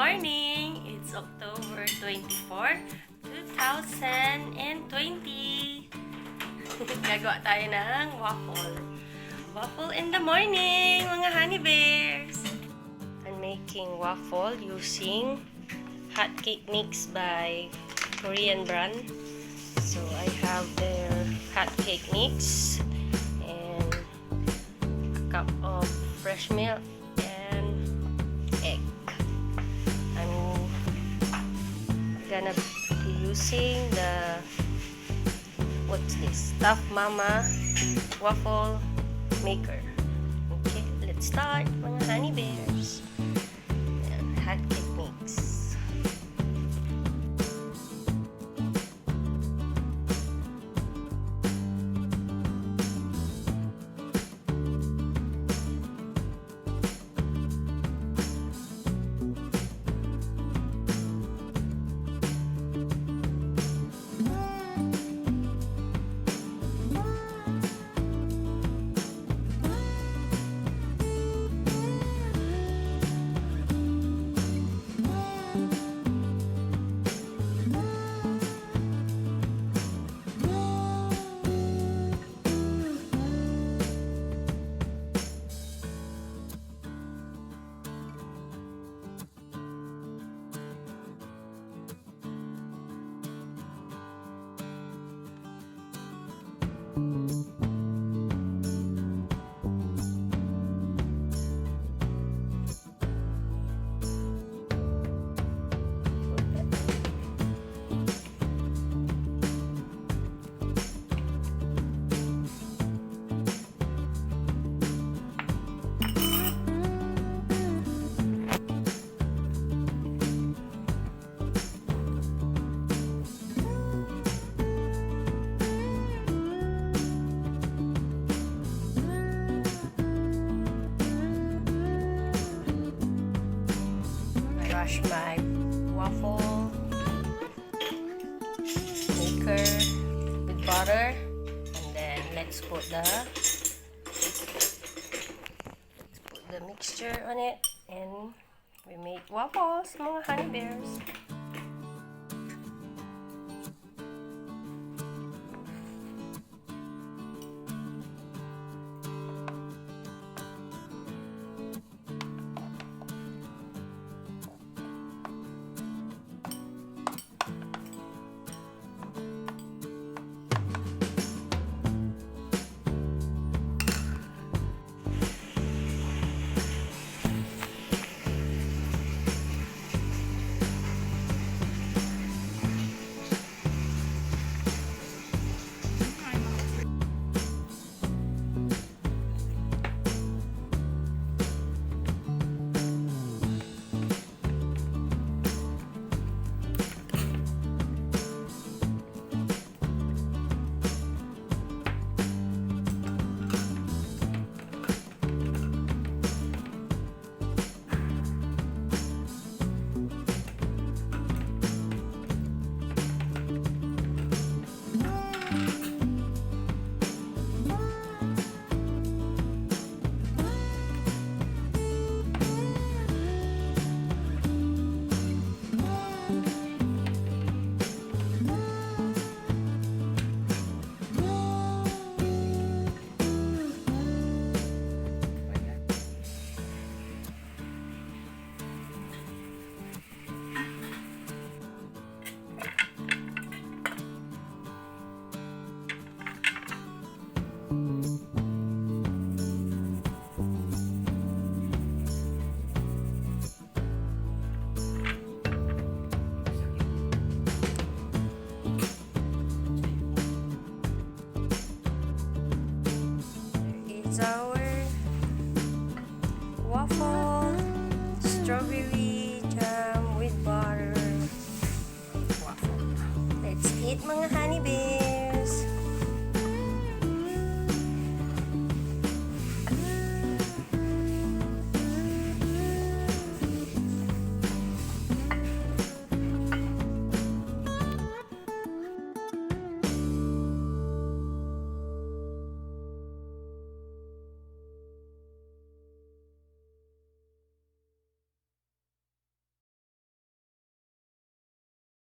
morning! It's October 24, 2020. Gagawa tayo ng waffle. Waffle in the morning, mga honey bears! I'm making waffle using hot cake mix by Korean brand. So I have their hot cake mix and a cup of fresh milk and egg. I'm gonna be using the stuffed mama waffle maker. Okay, let's start, mga honey bears. Ayan, hot cake mix. My waffle maker with butter, and then let's put the mixture on it, and we make waffles, mga honey bears. Our waffle strawberry jam with butter waffle. Let's eat, mga honey bears.